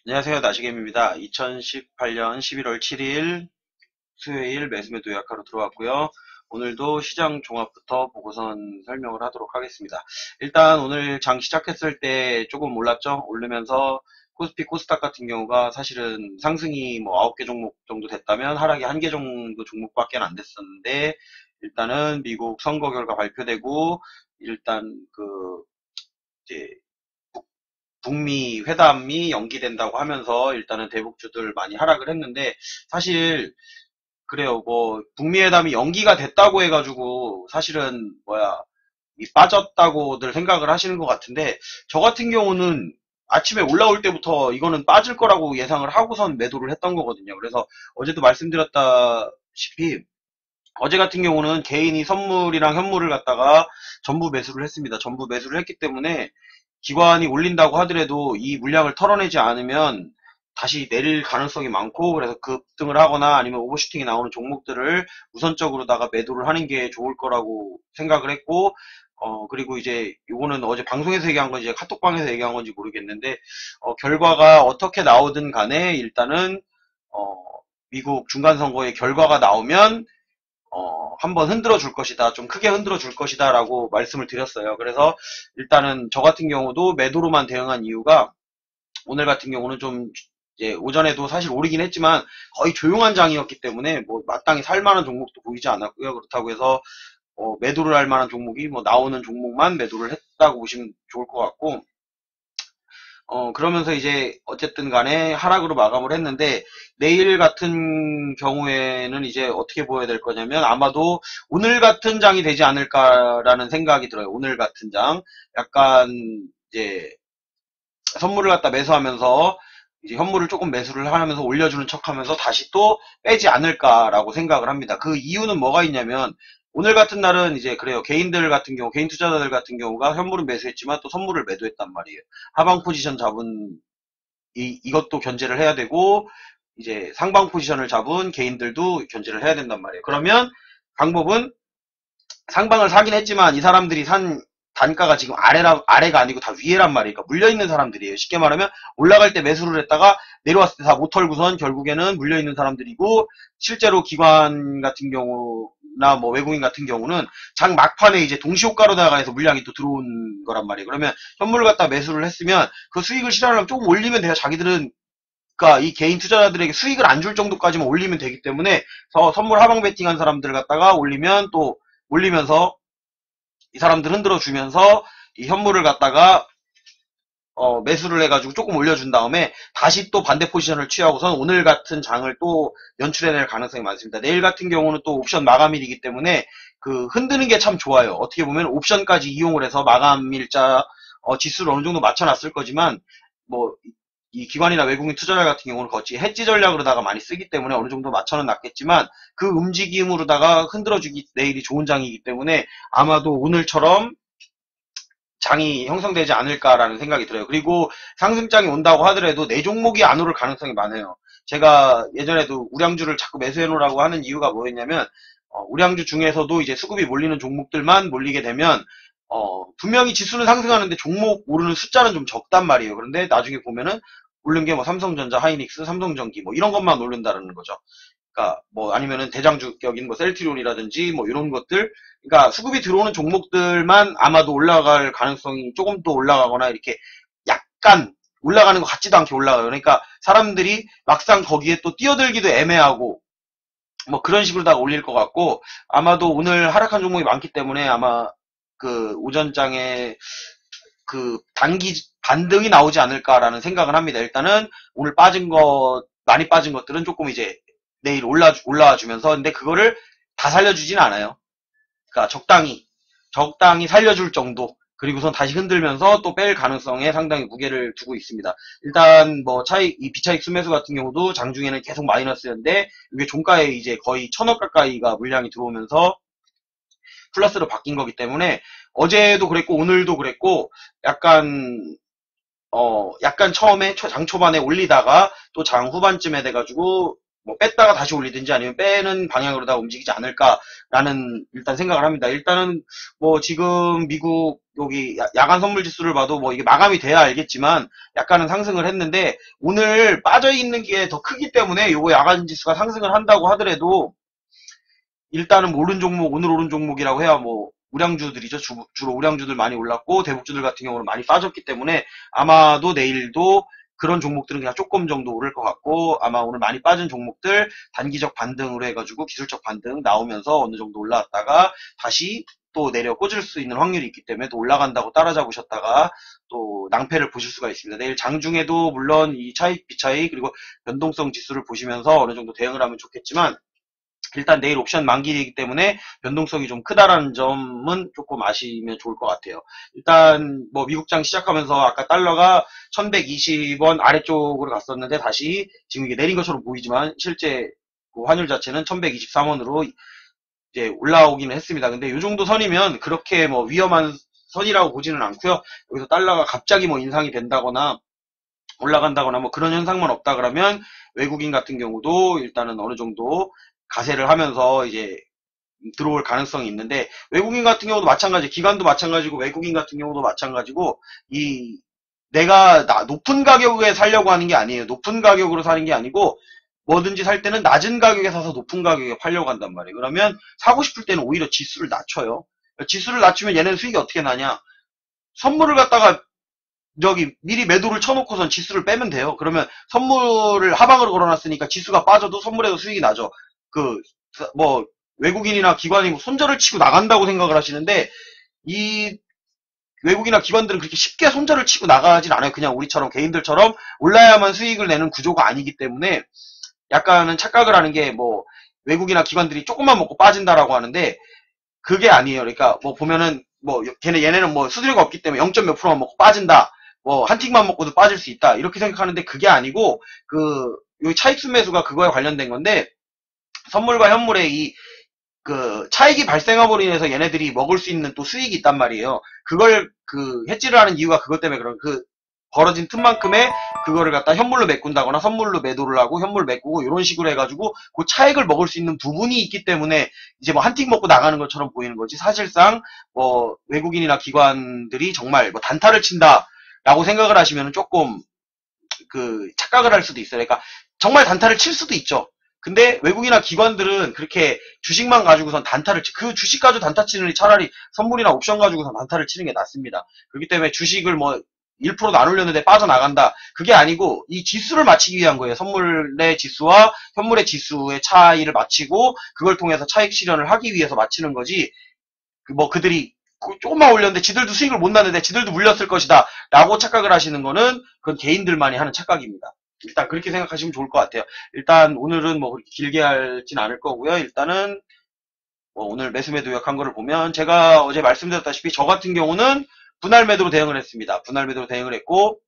안녕하세요. 나시겜입니다. 2018년 11월 7일 수요일 매수매도 요약하러 들어왔고요. 오늘도 시장 종합부터 보고선 설명을 하도록 하겠습니다. 일단 오늘 장 시작했을 때 조금 올랐죠? 오르면서 코스피, 코스닥 같은 경우가 사실은 상승이 뭐 9개 종목 정도 됐다면 하락이 1개 정도 종목밖에 안 됐었는데, 일단은 미국 선거 결과 발표되고 일단 이제 북미 회담이 연기된다고 하면서 일단은 대북주들 많이 하락을 했는데, 사실 그래요. 뭐 북미 회담이 연기가 됐다고 해가지고 사실은 이 빠졌다고들 생각을 하시는 것 같은데, 저 같은 경우는 아침에 올라올 때부터 이거는 빠질 거라고 예상을 하고선 매도를 했던 거거든요. 그래서 어제도 말씀드렸다시피 어제 같은 경우는 개인이 선물이랑 현물을 갖다가 전부 매수를 했습니다. 전부 매수를 했기 때문에 기관이 올린다고 하더라도 이 물량을 털어내지 않으면 다시 내릴 가능성이 많고, 그래서 급등을 하거나 아니면 오버슈팅이 나오는 종목들을 우선적으로다가 매도를 하는 게 좋을 거라고 생각을 했고, 그리고 이제 요거는 어제 방송에서 얘기한 건지 카톡방에서 얘기한 건지 모르겠는데, 결과가 어떻게 나오든 간에 일단은 어, 미국 중간선거의 결과가 나오면 한번 흔들어 줄 것이다. 좀 크게 흔들어 줄 것이다. 라고 말씀을 드렸어요. 그래서 일단은 저 같은 경우도 매도로만 대응한 이유가, 오늘 같은 경우는 좀 이제 오전에도 사실 오르긴 했지만 거의 조용한 장이었기 때문에 뭐 마땅히 살 만한 종목도 보이지 않았고요. 그렇다고 해서 매도를 할 만한 종목이 뭐 나오는 종목만 매도를 했다고 보시면 좋을 것 같고, 그러면서 이제 어쨌든 간에 하락으로 마감을 했는데, 내일 같은 경우에는 이제 어떻게 보여야 될 거냐면 아마도 오늘 같은 장이 되지 않을까라는 생각이 들어요. 오늘 같은 장. 약간 이제 선물을 갖다 매수하면서 이제 현물을 조금 매수를 하면서 올려주는 척 하면서 다시 또 빼지 않을까라고 생각을 합니다. 그 이유는 뭐가 있냐면, 오늘 같은 날은 이제 그래요. 개인들 같은 경우, 개인 투자자들 같은 경우가 현물은 매수했지만 또 선물을 매도했단 말이에요. 하방 포지션 잡은 이것도 견제를 해야 되고, 이제 상방 포지션을 잡은 개인들도 견제를 해야 된단 말이에요. 그러면 방법은, 상방을 사긴 했지만 이 사람들이 산 단가가 지금 아래가 아니고 다 위에란 말이에요. 그러니까 물려있는 사람들이에요. 쉽게 말하면 올라갈 때 매수를 했다가 내려왔을 때 다 못 털고선 결국에는 물려있는 사람들이고, 실제로 기관 같은 경우나 뭐 외국인 같은 경우는 장 막판에 이제 동시효과로다가 해서 물량이 또 들어온 거란 말이에요. 그러면 현물을 갖다 매수를 했으면 그 수익을 실현하려면 조금 올리면 돼요. 자기들은, 그러니까 이 개인 투자자들에게 수익을 안 줄 정도까지만 올리면 되기 때문에, 선물 하방 베팅한 사람들 갖다가 올리면 또 올리면서 이 사람들 흔들어 주면서 이 현물을 갖다가 매수를 해가지고 조금 올려준 다음에 다시 또 반대 포지션을 취하고선 오늘 같은 장을 또 연출해낼 가능성이 많습니다. 내일 같은 경우는 또 옵션 마감일이기 때문에 그 흔드는 게 참 좋아요. 어떻게 보면 옵션까지 이용을 해서 마감일자 지수를 어느 정도 맞춰놨을 거지만, 뭐 이 기관이나 외국인 투자자 같은 경우는 거치 해지 전략으로다가 많이 쓰기 때문에 어느 정도 맞춰는 놨겠지만, 그 움직임으로다가 흔들어주기 내일이 좋은 장이기 때문에 아마도 오늘처럼 장이 형성되지 않을까라는 생각이 들어요. 그리고 상승장이 온다고 하더라도 내 종목이 안 오를 가능성이 많아요. 제가 예전에도 우량주를 자꾸 매수해 놓으라고 하는 이유가 뭐였냐면, 우량주 중에서도 이제 수급이 몰리는 종목들만 몰리게 되면 분명히 지수는 상승하는데 종목 오르는 숫자는 좀 적단 말이에요. 그런데 나중에 보면은 오른 게 뭐 삼성전자, 하이닉스, 삼성전기 뭐 이런 것만 오른다는 거죠. 그러니까 뭐 아니면은 대장주격인 뭐 셀트리온이라든지 뭐 이런 것들, 그러니까 수급이 들어오는 종목들만 아마도 올라갈 가능성이 조금 더 올라가거나 이렇게 약간 올라가는 것 같지도 않게 올라가요. 그러니까 사람들이 막상 거기에 또 뛰어들기도 애매하고 뭐 그런 식으로 다 올릴 것 같고, 아마도 오늘 하락한 종목이 많기 때문에 아마 그 오전장에 그 단기 반등이 나오지 않을까라는 생각을 합니다. 일단은 오늘 많이 빠진 것들은 조금 이제 내일 올라와 주면서, 근데 그거를 다 살려주진 않아요. 그러니까 적당히 살려줄 정도. 그리고선 다시 흔들면서 또 뺄 가능성에 상당히 무게를 두고 있습니다. 일단 뭐 이 비차익 순매수 같은 경우도 장중에는 계속 마이너스였는데, 이게 종가에 이제 거의 1,000억 가까이가 물량이 들어오면서 플러스로 바뀐 거기 때문에, 어제도 그랬고 오늘도 그랬고, 약간 약간 처음에 장 초반에 올리다가 또 장 후반쯤에 돼가지고 뭐 뺐다가 다시 올리든지 아니면 빼는 방향으로 다 움직이지 않을까라는 일단 생각을 합니다. 일단은 뭐 지금 미국 여기 야간 선물 지수를 봐도 뭐 이게 마감이 돼야 알겠지만 약간은 상승을 했는데 오늘 빠져있는 게 더 크기 때문에 요거 야간 지수가 상승을 한다고 하더라도 일단은 뭐 오른 종목, 오늘 오른 종목이라고 해야 뭐 우량주들이죠. 주로 우량주들 많이 올랐고 대북주들 같은 경우는 많이 빠졌기 때문에 아마도 내일도 그런 종목들은 그냥 조금 정도 오를 것 같고 아마 오늘 많이 빠진 종목들 단기적 반등으로 해가지고 기술적 반등 나오면서 어느 정도 올라왔다가 다시 또 내려 꽂을 수 있는 확률이 있기 때문에 또 올라간다고 따라잡으셨다가 또 낭패를 보실 수가 있습니다. 내일 장중에도 물론 이 차익, 비차익 그리고 변동성 지수를 보시면서 어느 정도 대응을 하면 좋겠지만 일단 내일 옵션 만기이기 때문에 변동성이 좀 크다라는 점은 조금 아시면 좋을 것 같아요. 일단 뭐 미국장 시작하면서 아까 달러가 1120원 아래쪽으로 갔었는데 다시 지금 이게 내린 것처럼 보이지만 실제 그 환율 자체는 1123원으로 이제 올라오기는 했습니다. 근데 이 정도 선이면 그렇게 뭐 위험한 선이라고 보지는 않고요. 여기서 달러가 갑자기 뭐 인상이 된다거나 올라간다거나 뭐 그런 현상만 없다 그러면 외국인 같은 경우도 일단은 어느 정도 가세를 하면서 이제 들어올 가능성이 있는데 외국인 같은 경우도 마찬가지, 기관도 마찬가지고 외국인 같은 경우도 마찬가지고 이 내가 높은 가격에 살려고 하는 게 아니에요. 높은 가격으로 사는 게 아니고 뭐든지 살 때는 낮은 가격에 사서 높은 가격에 팔려고 한단 말이에요. 그러면 사고 싶을 때는 오히려 지수를 낮춰요. 지수를 낮추면 얘네는 수익이 어떻게 나냐? 선물을 갖다가 저기 미리 매도를 쳐놓고선 지수를 빼면 돼요. 그러면 선물을 하방으로 걸어놨으니까 지수가 빠져도 선물에도 수익이 나죠. 그 뭐 외국인이나 기관이 손절을 치고 나간다고 생각을 하시는데 이 외국이나 기관들은 그렇게 쉽게 손절을 치고 나가진 않아요. 그냥 우리처럼 개인들처럼 올라야만 수익을 내는 구조가 아니기 때문에 약간은 착각을 하는 게 뭐 외국이나 기관들이 조금만 먹고 빠진다라고 하는데 그게 아니에요. 그러니까 뭐 보면은 뭐 얘네는 뭐 수수료가 없기 때문에 0. 몇 프로만 먹고 빠진다. 뭐 한 틱만 먹고도 빠질 수 있다. 이렇게 생각하는데 그게 아니고 요 차익 순매수가 그거에 관련된 건데 선물과 현물의 그 차익이 발생함으로 인해서 얘네들이 먹을 수 있는 또 수익이 있단 말이에요. 그걸 해지를 하는 이유가 그것 때문에 그런 벌어진 틈만큼의 그거를 갖다 현물로 메꾼다거나 선물로 매도를 하고 현물 메꾸고 이런 식으로 해가지고 그 차익을 먹을 수 있는 부분이 있기 때문에 이제 뭐 한 틱 먹고 나가는 것처럼 보이는 거지 사실상 뭐 외국인이나 기관들이 정말 뭐 단타를 친다라고 생각을 하시면 조금 착각을 할 수도 있어요. 그러니까 정말 단타를 칠 수도 있죠. 근데 외국이나 기관들은 그렇게 주식만 가지고선 그 주식 가지고 단타 치는 게 차라리 선물이나 옵션 가지고선 단타를 치는 게 낫습니다. 그렇기 때문에 주식을 뭐 1%도 안 올렸는데 빠져나간다. 그게 아니고 이 지수를 맞추기 위한 거예요. 선물의 지수와 현물의 지수의 차이를 맞추고 그걸 통해서 차익 실현을 하기 위해서 맞추는 거지. 그들이 조금만 올렸는데 지들도 수익을 못 났는데 지들도 물렸을 것이다 라고 착각을 하시는 거는 그건 개인들만이 하는 착각입니다. 일단 그렇게 생각하시면 좋을 것 같아요. 일단 오늘은 뭐 그렇게 길게 하진 않을 거고요. 일단은 뭐 오늘 매수 매도 요약한 거를 보면 제가 어제 말씀드렸다시피 저 같은 경우는 분할 매도로 대응을 했습니다. 분할 매도로 대응을 했고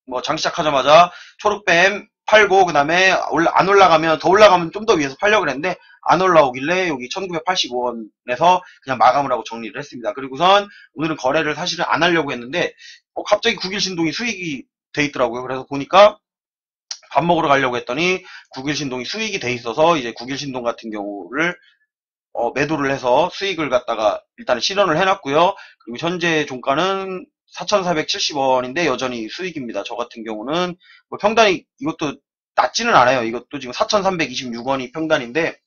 뭐 장 시작하자마자 초록뱀 팔고 그 다음에 안 올라가면 더 올라가면 좀 더 위에서 팔려고 그랬는데 안 올라오길래 여기 1985원에서 그냥 마감을 하고 정리를 했습니다. 그리고선 오늘은 거래를 사실은 안 하려고 했는데 갑자기 9일 신동이 수익이 돼 있더라고요. 그래서 보니까 밥 먹으러 가려고 했더니 9일 신동이 수익이 돼 있어서 이제 9일 신동 같은 경우를 매도를 해서 수익을 갖다가 일단은 실현을 해놨고요. 그리고 현재 종가는 4,470원인데 여전히 수익입니다. 저 같은 경우는 뭐 평단이 이것도 낮지는 않아요. 이것도 지금 4,326원이 평단인데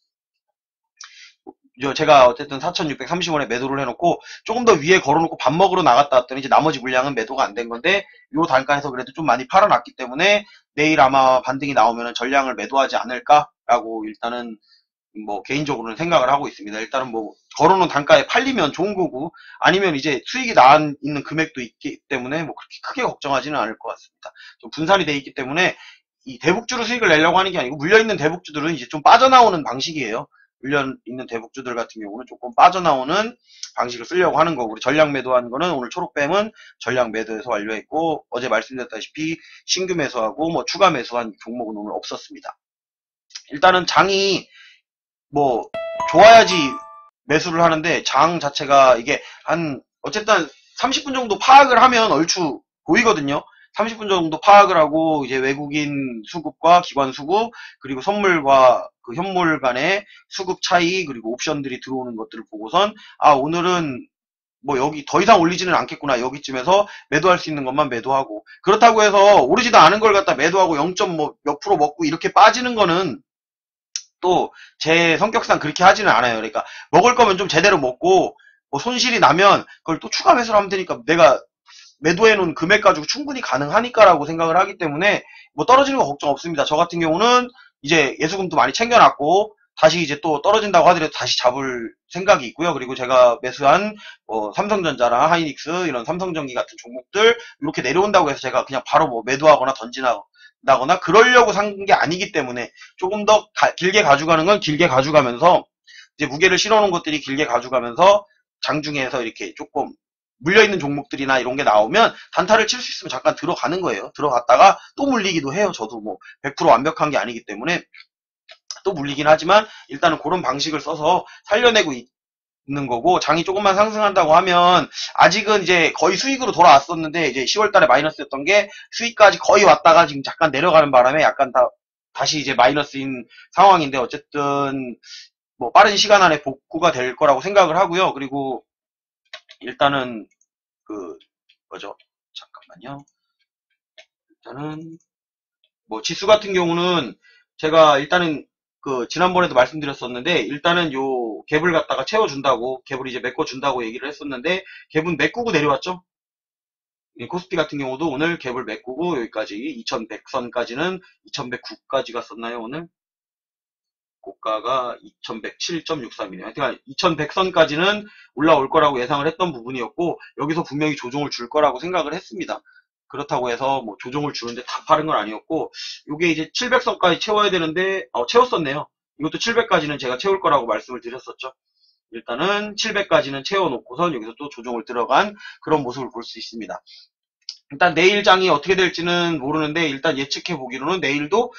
제가 어쨌든 4,630원에 매도를 해놓고 조금 더 위에 걸어놓고 밥 먹으러 나갔다 왔더니 이제 나머지 물량은 매도가 안 된 건데 요 단가에서 그래도 좀 많이 팔아놨기 때문에 내일 아마 반등이 나오면 전량을 매도하지 않을까라고 일단은 뭐 개인적으로는 생각을 하고 있습니다. 일단은 뭐 걸어놓은 단가에 팔리면 좋은 거고 아니면 이제 수익이 나 있는 금액도 있기 때문에 뭐 그렇게 크게 걱정하지는 않을 것 같습니다. 좀 분산이 돼 있기 때문에 이 대북주로 수익을 내려고 하는 게 아니고 물려있는 대북주들은 이제 좀 빠져나오는 방식이에요. 물려있는 대북주들 같은 경우는 조금 빠져나오는 방식을 쓰려고 하는 거고 우리 전량 매도하는 거는 오늘 초록뱀은 전량 매도해서 완료했고 어제 말씀드렸다시피 신규 매수하고 뭐 추가 매수한 종목은 오늘 없었습니다. 일단은 장이 뭐 좋아야지 매수를 하는데 장 자체가 이게 어쨌든 30분 정도 파악을 하면 얼추 보이거든요. 30분 정도 파악을 하고 이제 외국인 수급과 기관 수급 그리고 선물과 그 현물 간의 수급 차이 그리고 옵션들이 들어오는 것들을 보고선 오늘은 뭐 여기 더 이상 올리지는 않겠구나. 여기쯤에서 매도할 수 있는 것만 매도하고. 그렇다고 해서 오르지도 않은 걸 갖다 매도하고 0. 뭐 몇 프로 먹고 이렇게 빠지는 거는 또 제 성격상 그렇게 하지는 않아요. 그러니까 먹을 거면 좀 제대로 먹고 뭐 손실이 나면 그걸 또 추가 매수를 하면 되니까 내가 매도해 놓은 금액 가지고 충분히 가능하니까라고 생각을 하기 때문에 뭐 떨어지는 거 걱정 없습니다. 저 같은 경우는 이제 예수금도 많이 챙겨놨고 다시 이제 또 떨어진다고 하더라도 다시 잡을 생각이 있고요. 그리고 제가 매수한 삼성전자랑 하이닉스 이런 삼성전기 같은 종목들 이렇게 내려온다고 해서 제가 그냥 바로 뭐 매도하거나 던지나거나 그러려고 산 게 아니기 때문에 조금 더 길게 가져가는 건 길게 가져가면서 이제 무게를 실어놓은 것들이 길게 가져가면서 장중에서 이렇게 조금 물려있는 종목들이나 이런 게 나오면 단타를 칠 수 있으면 잠깐 들어가는 거예요. 들어갔다가 또 물리기도 해요. 저도 뭐 100% 완벽한 게 아니기 때문에 또 물리긴 하지만 일단은 그런 방식을 써서 살려내고 있는 거고, 장이 조금만 상승한다고 하면 아직은 이제 거의 수익으로 돌아왔었는데 이제 10월 달에 마이너스였던 게 수익까지 거의 왔다가 지금 잠깐 내려가는 바람에 약간 다시 이제 마이너스인 상황인데 어쨌든 뭐 빠른 시간 안에 복구가 될 거라고 생각을 하고요. 그리고 일단은 그 뭐죠? 잠깐만요. 일단은 뭐 지수 같은 경우는 제가 일단은 그 지난번에도 말씀드렸었는데 일단은 요 갭을 갖다가 채워준다고, 갭을 이제 메꿔준다고 얘기를 했었는데 갭은 메꾸고 내려왔죠. 코스피 같은 경우도 오늘 갭을 메꾸고 여기까지 2100선까지는 2109까지 갔었나요 오늘? 고가가 2107.63이네요. 그러니까 2100선까지는 올라올 거라고 예상을 했던 부분이었고 여기서 분명히 조정을 줄 거라고 생각을 했습니다. 그렇다고 해서 뭐 조정을 주는데 다 파는 건 아니었고, 요게 이제 700선까지 채워야 되는데 채웠었네요. 이것도 700까지는 제가 채울 거라고 말씀을 드렸었죠. 일단은 700까지는 채워놓고선 여기서 또 조정을 들어간 그런 모습을 볼 수 있습니다. 일단 내일 장이 어떻게 될지는 모르는데 일단 예측해 보기로는 내일도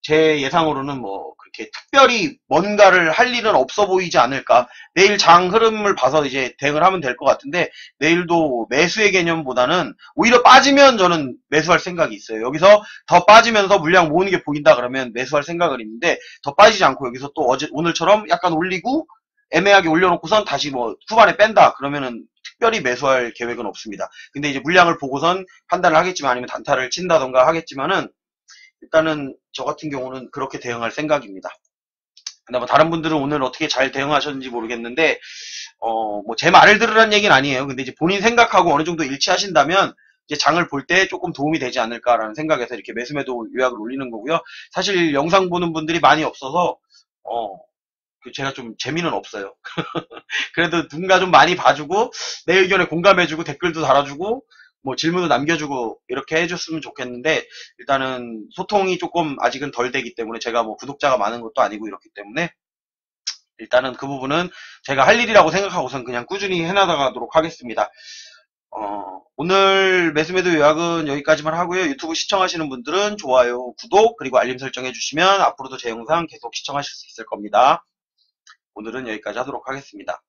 제 예상으로는 뭐 그렇게 특별히 뭔가를 할 일은 없어 보이지 않을까. 내일 장 흐름을 봐서 이제 대응을 하면 될 것 같은데 내일도 매수의 개념보다는 오히려 빠지면 저는 매수할 생각이 있어요. 여기서 더 빠지면서 물량 모으는 게 보인다 그러면 매수할 생각은 있는데 더 빠지지 않고 여기서 또 오늘처럼 약간 올리고 애매하게 올려놓고선 다시 뭐 후반에 뺀다 그러면은 특별히 매수할 계획은 없습니다. 근데 이제 물량을 보고선 판단을 하겠지만 아니면 단타를 친다던가 하겠지만은 일단은 저 같은 경우는 그렇게 대응할 생각입니다. 근데 뭐 다른 분들은 오늘 어떻게 잘 대응하셨는지 모르겠는데 뭐 제 말을 들으라는 얘기는 아니에요. 근데 이제 본인 생각하고 어느 정도 일치하신다면 이제 장을 볼 때 조금 도움이 되지 않을까라는 생각에서 이렇게 매수매도 요약을 올리는 거고요. 사실 영상 보는 분들이 많이 없어서 제가 좀 재미는 없어요. 그래도 누군가 좀 많이 봐주고 내 의견에 공감해주고 댓글도 달아주고 뭐 질문도 남겨주고 이렇게 해줬으면 좋겠는데 일단은 소통이 조금 아직은 덜 되기 때문에, 제가 뭐 구독자가 많은 것도 아니고 이렇기 때문에 일단은 그 부분은 제가 할 일이라고 생각하고선 그냥 꾸준히 해나가도록 하겠습니다. 오늘 매수매도 요약은 여기까지만 하고요. 유튜브 시청하시는 분들은 좋아요, 구독, 그리고 알림 설정 해주시면 앞으로도 제 영상 계속 시청하실 수 있을 겁니다. 오늘은 여기까지 하도록 하겠습니다.